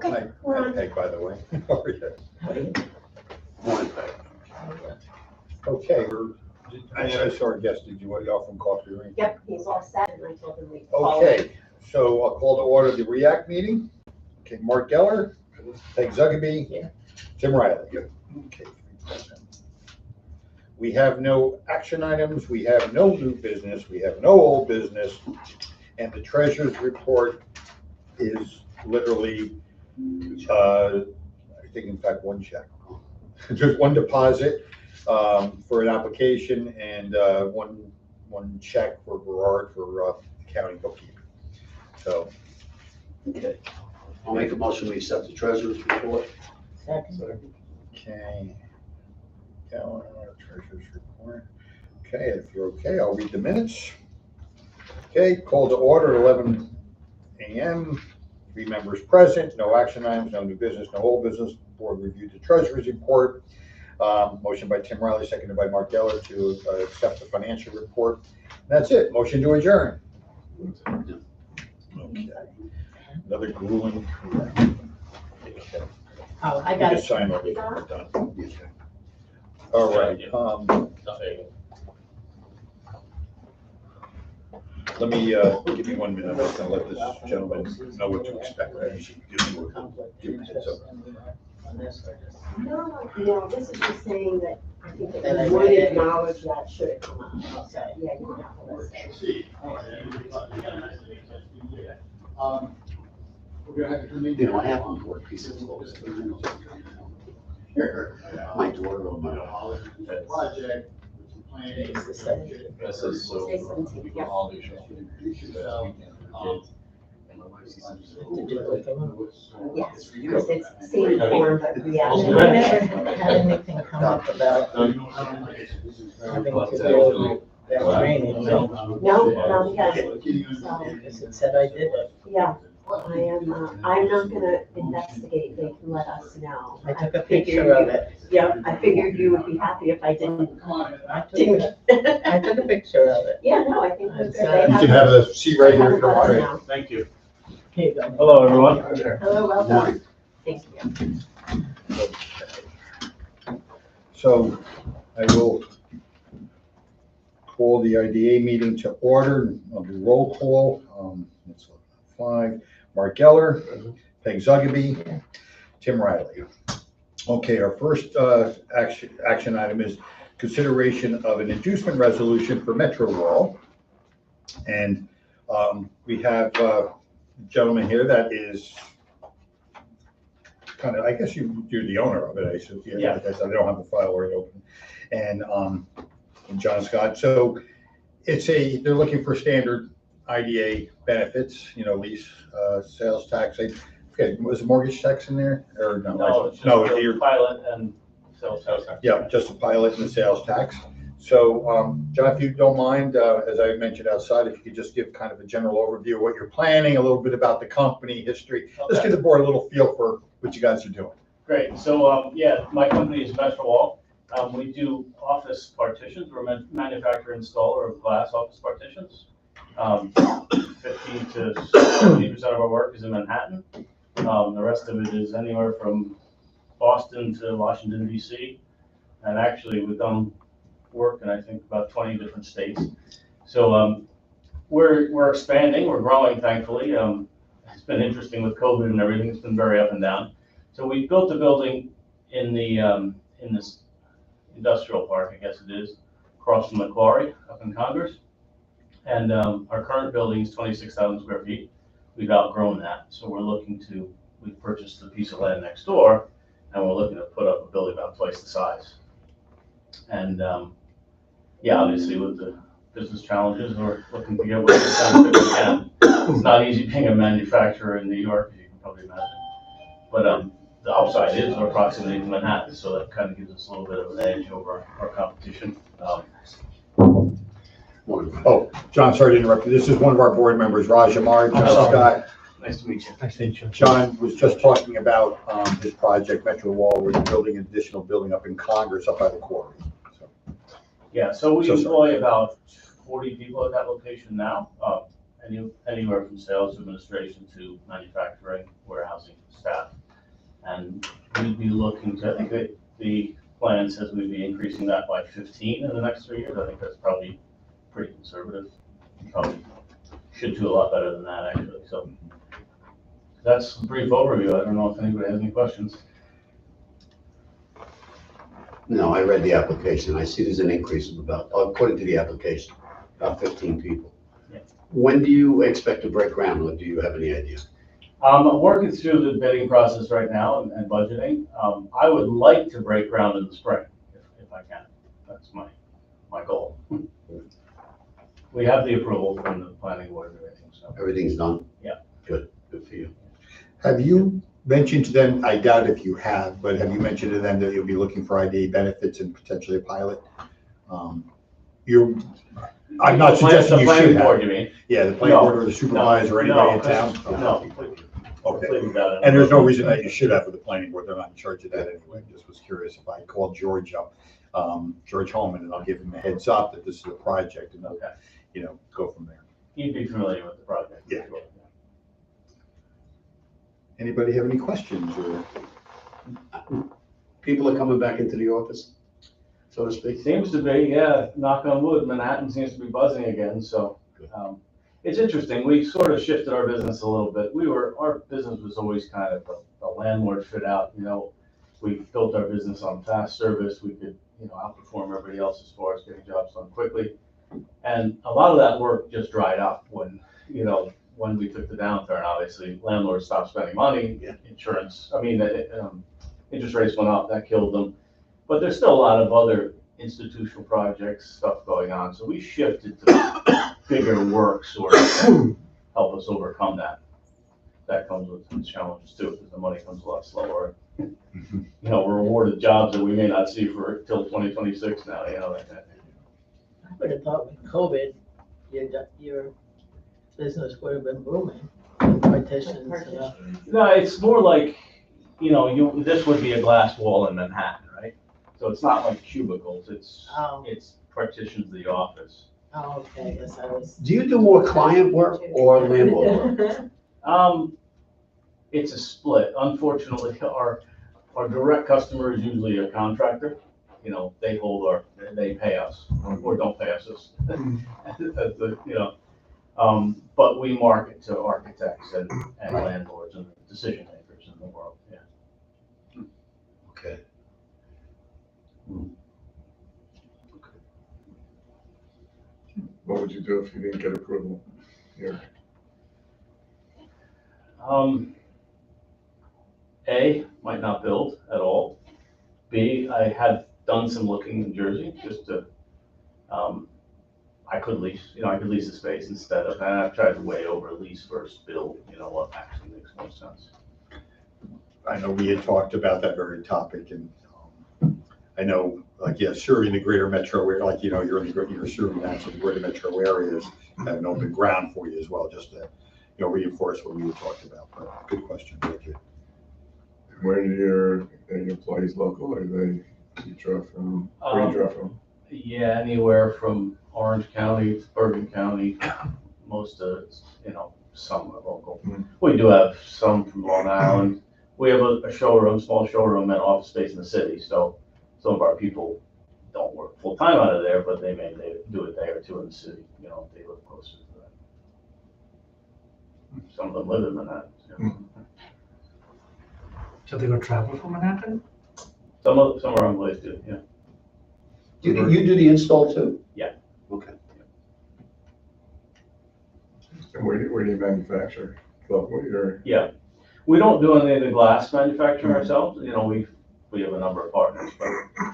Okay. Hi, I'm Peg, by the way. How are you? Morning, Peg. Okay, I saw our guest. Did you want to offer him coffee or anything? Yep, he's all set, and I told him we'd call him. Okay, so I'll call to order the REAC meeting. Okay, Mark Geller, Peg Zuckerby, Yeah. Tim Riley. Okay. We have no action items, we have no new business, we have no old business, and the treasurer's report is literally, I think in fact one check. Just one deposit for an application and one check for Berard for county bookkeeping. So. Okay. I'll make a motion, we accept the treasurer's report. Second. Okay. Calendar, treasurer's report. Okay, if you're okay, I'll read the minutes. Okay, call to order at 11 a.m. 3 members present, no action items, no new business, no old business. Board reviewed the treasurer's report. Motion by Tim Riley, seconded by Mark Geller to accept the financial report. That's it. Motion to adjourn. Okay. Another grueling. Oh, I got You it. can sign all these when we're done. All right. Let me give me 1 minute. I'm just going to let this gentleman know what to expect. Give him a heads up. No, this is just saying that I think that you would acknowledge that should it come up. So, yeah, you don't have to list it. You know, I have one more piece of clothes. Here, my door on my project. This is so. We can all do Yes, because it's same form, but reaction. I never had anything come up about having to do that training, so, No, yes. So, because it said I did it. yeah, I'm not gonna investigate, they can let us know. I took a picture of it. Yeah, I figured you would be happy if I didn't. I took a picture of it. Yeah, no, I think that's good. You can have the seat right here if you don't mind. Thank you. Here you go. Hello, everyone. Hello, welcome. Thank you. So I will call the IDA meeting to order. I'll do roll call. Let's look at 5. Mark Geller, Peg Zuckerby, Tim Riley. Okay, our first action item is consideration of an inducement resolution for Metro Wall. And we have a gentleman here that is kind of, I guess you're the owner of it, I assume. Yeah. Because I don't have the file already open. And John Scott. So they're looking for standard IDA benefits, lease, sales tax. Okay, was the mortgage tax in there or no? No, it's just No, pilot and sales tax. yeah, just the pilot and the sales tax. So, John, if you don't mind, as I mentioned outside, if you could just give kind of a general overview of what you're planning, a little bit about the company history. Let's give the board a little feel for what you guys are doing. Great. So, yeah, my company is Metro Wall. We do office partitions. We're a manufacturer installer of glass office partitions. 15 to 70% of our work is in Manhattan. The rest of it is anywhere from Boston to Washington, D.C. And actually, we've done work in, I think, about 20 different states. So we're expanding, we're growing, thankfully. It's been interesting with COVID and everything. It's been very up and down. So we built a building in this industrial park, I guess it is, across from the quarry up in Congress. And our current building is 26,000 square feet. We've outgrown that. So we purchased a piece of land next door, and we're looking to put up a building about twice the size. And yeah, obviously with the business challenges, we're looking to get what we can. It's not easy being a manufacturer in New York, as you can probably imagine. But the upside is our proximity to Manhattan, so that kind of gives us a little bit of an edge over our competition. Oh, John, sorry to interrupt you. This is one of our board members, Raj Amar, John Scott. Nice to meet you. Nice to meet you. John was just talking about his project, Metro Wall, where he's building an additional building up in Congress, up by the quarry. So. Yeah, so we employ about 40 people at that location now, anywhere from sales to administration to manufacturing, warehousing staff. we'd be looking to, I think that the plan says we'd be increasing that by 15 in the next 3 years. I think that's probably pretty conservative. Probably should do a lot better than that, actually. So that's a brief overview. I don't know if anybody has any questions. No, I read the application. I see there's an increase of about, according to the application, about 15 people. Yeah. When do you expect to break ground, or do you have any idea? I'm working through the bidding process right now and budgeting. I would like to break ground in the spring, if I can. That's my goal. We have the approval from the planning board and everything, so. Everything's done? Yeah. Good for you. Have you mentioned to them, I doubt if you have, but have you mentioned to them that you'll be looking for ID benefits and potentially a pilot? I'm not suggesting The you planning should board, have. you mean? Yeah, the planning board or the supervisor or anybody in No, town? No. Okay. Completely got it. And there's no reason that you should have with the planning board. They're not in charge of that anyway. Just was curious if I called George up, George Holman, and I'll give him a heads up that this is a project and, Okay. go from there. You'd be familiar with the project. Yeah. Anybody have any questions or? People are coming back into the office, so to speak? Seems to be, yeah, knock on wood, Manhattan seems to be buzzing again, so. It's interesting, we sort of shifted our business a little bit. Our business was always kind of a landlord fit out, We built our business on fast service, we could, outperform everybody else as far as getting jobs done quickly. And a lot of that work just dried up when we took the downturn, obviously, landlords stopped spending money, insurance, interest rates went up, that killed them. But there's still a lot of other institutional projects, stuff going on, so we shifted to bigger work sort of to help us overcome that. That comes with some challenges too, because the money comes a lot slower. We're awarded jobs that we may not see for till 2026 now, like that. I would have thought with COVID, your business would have been booming, partitions and stuff. No, it's more like, this would be a glass wall in Manhattan, right? So it's not like cubicles, it's partitions of the office. Oh, okay, yes, I was. Do you do more client work or landlord work? It's a split. Unfortunately, our direct customer is usually a contractor. They pay us or don't pay us. But we market to architects and landlords and decision makers in the world. Yeah. Okay. What would you do if you didn't get approval here? A, might not build at all. B, I have done some looking in Jersey just to, I could lease the space instead of, and I've tried to weigh over lease versus build, what actually makes more sense. I know we had talked about that very topic, and I know, serving the greater metro area, you're serving actually the greater metro areas, have an open ground for you as well, just to, reinforce what we had talked about. But good question, thank you. Where are your employees local, or you drove from? Where you drove from? Yeah, anywhere from Orange County to Bergen County. Most of it's, some are local. Mm-hmm. We do have some from Long Island. We have a small showroom and office space in the city, so some of our people don't work full time out of there, but they do a day or two in the city, if they live closer to that. Some of them live in Manhattan. Mm-hmm. So they go travel from Manhattan? Some of our employees do, yeah. You do the install too? Yeah. Okay. And where do you manufacture locally, or? Yeah, we don't do any of the glass manufacturing ourselves. We have a number of partners, but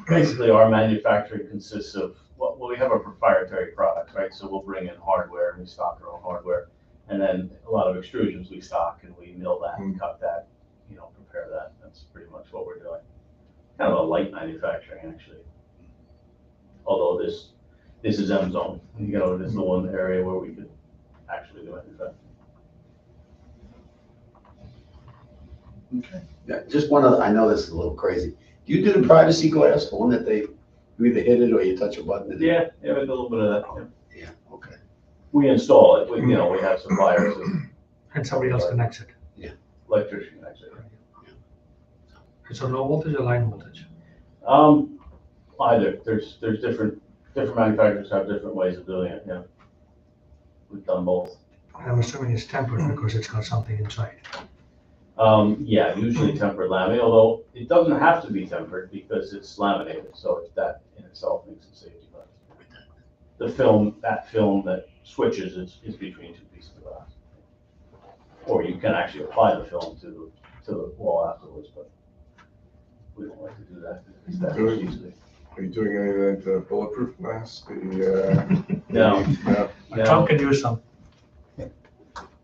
basically our manufacturing consists of, we have our proprietary products, right? So we'll bring in hardware and we stock our own hardware. And then a lot of extrusions we stock and we mill that and cut that, prepare that. That's pretty much what we're doing. Kind of a light manufacturing, actually. Although this is M zone, this is the one area where we could actually do manufacturing. Okay. Yeah, just one other, I know this is a little crazy. Do you do the privacy glass, the one that you either hit it or you touch a button? Yeah, we do a little bit of that. Yeah, okay. We install it. We have suppliers. And somebody else connects it. Electrician, actually. It's a low voltage or line voltage? Either, there's different manufacturers have different ways of doing it, yeah. We've done both. I'm assuming it's tempered because it's got something inside. Yeah, usually tempered laminate, although it doesn't have to be tempered because it's laminated, so that in itself makes it safety glass. The film, that switches is between two pieces of glass. Or you can actually apply the film to the wall afterwards, but we don't like to do that. Because that's easily. Are you doing any of that bulletproof glass? No. My trunk can use some.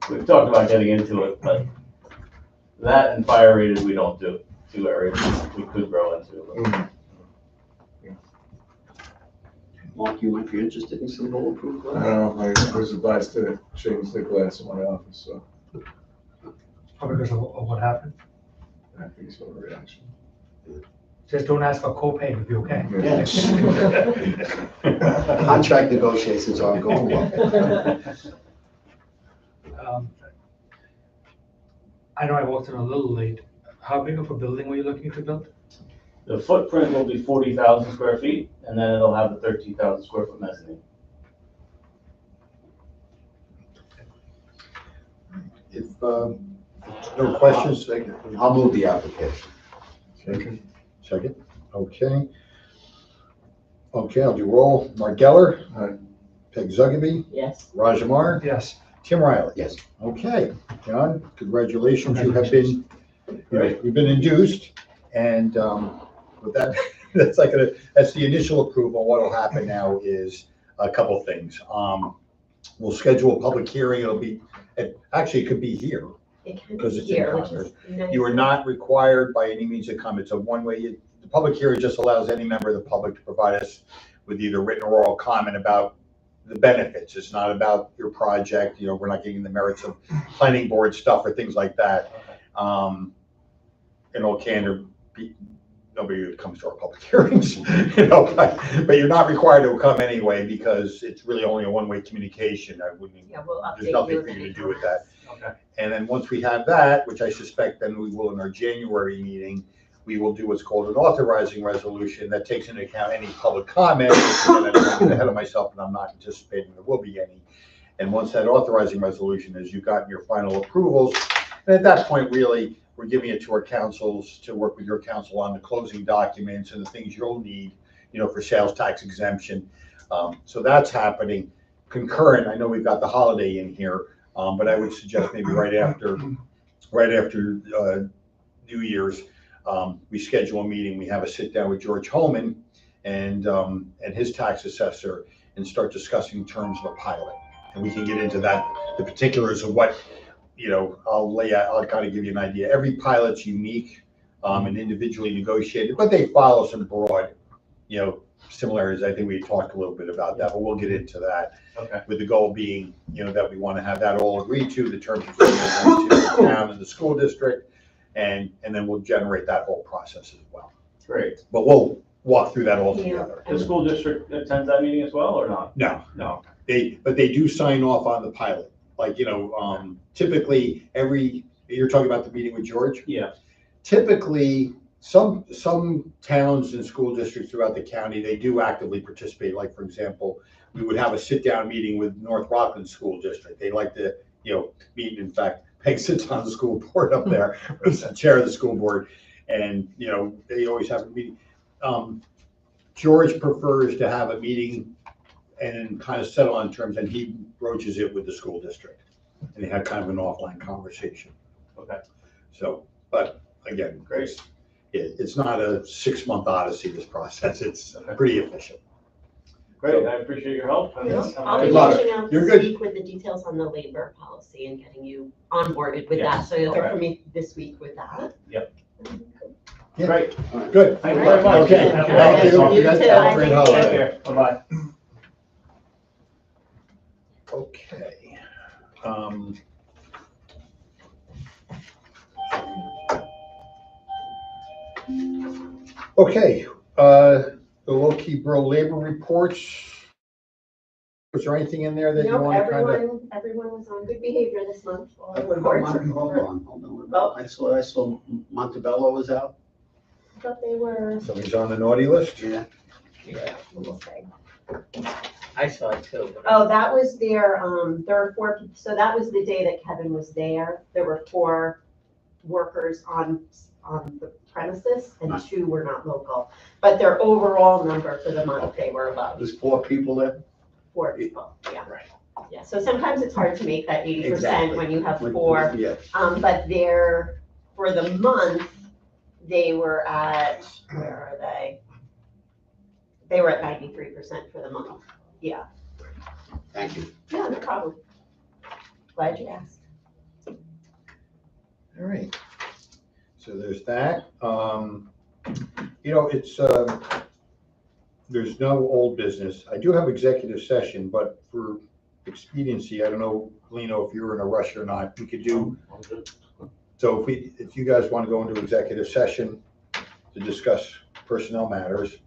We've talked about getting into it, but that and fire rated we don't do. Two areas we could grow into. But. Mark, you might be interested in some bulletproof glass? I was advised to change the glass in my office, so Probably because of what happened. I think it's a reaction. Just don't ask for copay, it'll be okay. Yes. Contract negotiations aren't going well. I know I walked in a little late. How big of a building were you looking to build? The footprint will be 40,000 square feet, and then it'll have the 13,000 square foot mezzanine. If no questions, I'll move the application. Second, okay. Okay, I'll do roll. Mark Geller. Aye. Peg Zugaby. Yes. Raj Amar. Yes. Tim Riley. Yes. Okay, John, congratulations. You have been, you've been induced, and with that, that's the initial approval. What will happen now is a couple of things. We'll schedule a public hearing. It could be here. It can Because be it's in here, which Concord. is nice. You are not required by any means to come. It's a one-way. The public hearing just allows any member of the public to provide us with either written or oral comment about the benefits. It's not about your project. We're not getting the merits of planning board stuff or things like that. In all candor, nobody comes to our public hearings, but you're not required to come anyway because it's really only a one-way communication. Yeah, we'll update There's nothing you for if you to anything do with that. Okay. And then once we have that, which I suspect then we will in our January meeting, we will do what's called an authorizing resolution that takes into account any public comment. I'm getting ahead of myself, and I'm not anticipating there will be any. And once that authorizing resolution is, you've gotten your final approvals, and at that point, really, we're giving it to our councils to work with your council on the closing documents and the things you'll need, for sales tax exemption. So that's happening. Concurrent, I know we've got the holiday in here, but I would suggest maybe right after New Year's, we schedule a meeting. We have a sit down with George Holman and his tax assessor and start discussing terms of a pilot. And we can get into that, the particulars of what, I'll lay out, I'll kind of give you an idea. Every pilot's unique and individually negotiated, but they follow some broad, similarities. I think we talked a little bit about that, but we'll get into that. Okay. With the goal being, that we want to have that all agreed to, the terms of the town and the school district, and then we'll generate that whole process as well. Great. But we'll walk through that all Yeah. together. The school district attends that meeting as well, or not? No, No. but they do sign off on the pilot. Like, typically you're talking about the meeting with George? Yeah. Typically, some towns and school districts throughout the county, they do actively participate. Like, for example, we would have a sit-down meeting with North Rockland School District. They like to, meet. In fact, Peg sits on the school board up there, as the chair of the school board, and, they always have a meeting. George prefers to have a meeting and kind of settle on terms, and he broaches it with the school district. And they have kind of an offline conversation. Okay. So, but again, Great. it's not a 6-month odyssey, this process. It's pretty efficient. Great. I appreciate your help. And I'll be Good luck. reaching out You're this good. week with the details on the labor policy and getting you onboarded with that. Yes. So you'll hear Alright. from me this week with that. Yep. Yeah. Great. Good. Thank you very much. Okay. Have a Thank great you. day. You too. Have a great Thank you. Take holiday. care. Bye-bye. Okay. Okay, the low-key borough labor reports. Was there anything in there that you No, want to kind of? everyone was on good behavior this month. All the What about reports are- Hold on. I saw Montebello was out. thought they were. Somebody's on the naughty list? Yeah. Yeah, Let me see. I saw it too. but- Oh, that was there were 4, so that was the day that Kevin was there. There were 4 workers on the premises and 2 were not local. But their overall number for the month, they were above There's 4 people there? 4 people, yeah. Right. Yeah, so sometimes it's hard to make that 80% Exactly. when you have When- 4. Yeah. But for the month, they were at, where are they? They were at 93% for the month. Yeah, Thank you. no problem. Glad you asked. All right. So there's that. It's, there's no old business. I do have executive session, but for expediency, I don't know, Lino, if you're in a rush or not, we could do. So if you guys want to go into executive session to discuss personnel matters,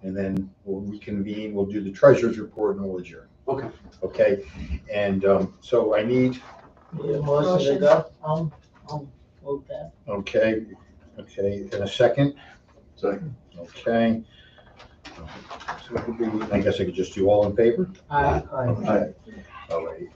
and then we'll reconvene, we'll do the treasurer's report and we'll adjourn. Okay. Okay, and so I need, Need a motion to go? I'll move that. okay, in a second, Second. okay. So it could be, I guess I could just do all in favor? Aye. Okay. All right,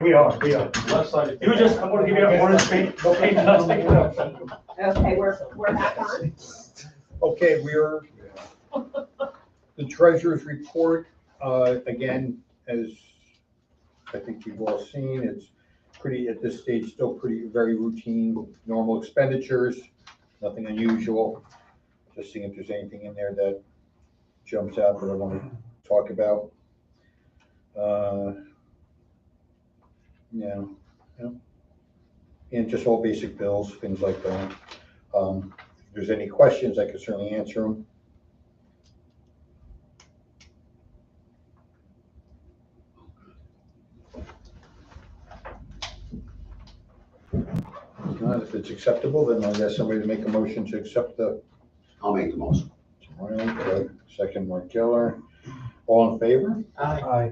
We are. Left side. You just, I'm gonna give you a morning speech, no pain, nothing. Okay, we're back on. Okay, we're, the treasurer's report, again, as I think you've all seen, it's pretty, at this stage, still pretty, very routine, normal expenditures, nothing unusual. Just seeing if there's anything in there that jumps out that I want to talk about. Yeah, and just all basic bills, things like that. If there's any questions, I can certainly answer them. If not, if it's acceptable, then I'll ask somebody to make a motion to accept the. I'll make the motion. Second, Mark Geller. All in favor? Aye.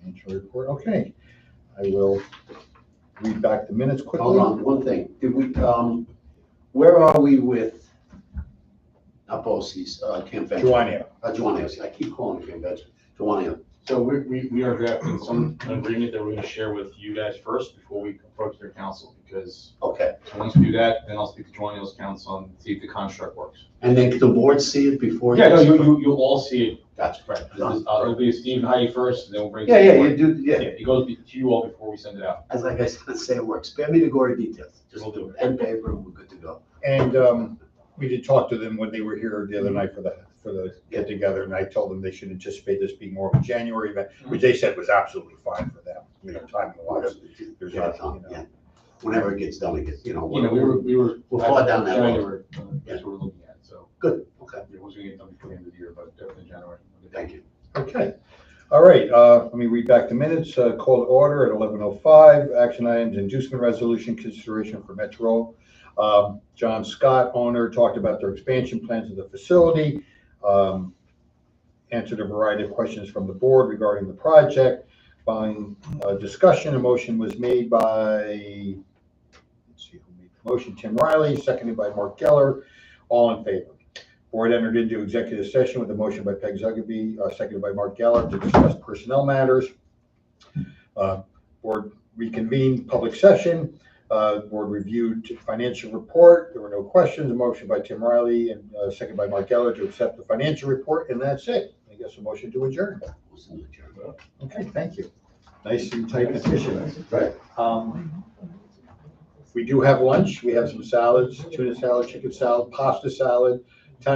Financial report, okay. I will read back the minutes quickly. Hold on, one thing. Did we, where are we with, not BOCES, Camp Venture? Joanna. Joanna, I keep calling it Camp Venture. Joanna. So we are drafting some agreement that we're gonna share with you guys first before we approach their council, because Okay. once we do that, then I'll speak to Joanna's council and see if the construct works. And then can the board see it before? Yeah, no, you'll all see it. Gotcha. Right. It'll be Steve and Heidi first, and then we'll bring. Yeah, it to yeah, the you board. do, yeah. It goes to you all before we send it out. As like I say at work, spare me the gory details. Just We'll do it. pen, paper, and we're good to go. And we did talk to them when they were here the other night for the get together, and I told them they should anticipate this being more of a January event, which they said was absolutely fine for them, timing wise. There's Yeah, not, yeah. Whenever it gets done, it gets, We were. We'll fall down that road. January, that's what we're looking at, so. Good, okay, It wasn't gonna get done before the end of the year, but definitely January. thank you. Okay, all right, let me read back the minutes, call to order at 11:05, action items, inducement resolution, consideration for Metro. John Scott, owner, talked about their expansion plans of the facility, answered a variety of questions from the board regarding the project. Following discussion, a motion was made by, let's see who made the motion, Tim Riley, seconded by Mark Geller, all in favor. Board entered into executive session with a motion by Peg Zugby, seconded by Mark Geller, to discuss personnel matters. Board reconvened public session. Board reviewed financial report. There were no questions. A motion by Tim Riley and seconded by Mark Geller to accept the financial report, and that's it. I guess a motion to adjourn. Okay, thank you. Nice and tight and efficient. Right. We do have lunch. We have some salads, tuna salad, chicken salad, pasta salad,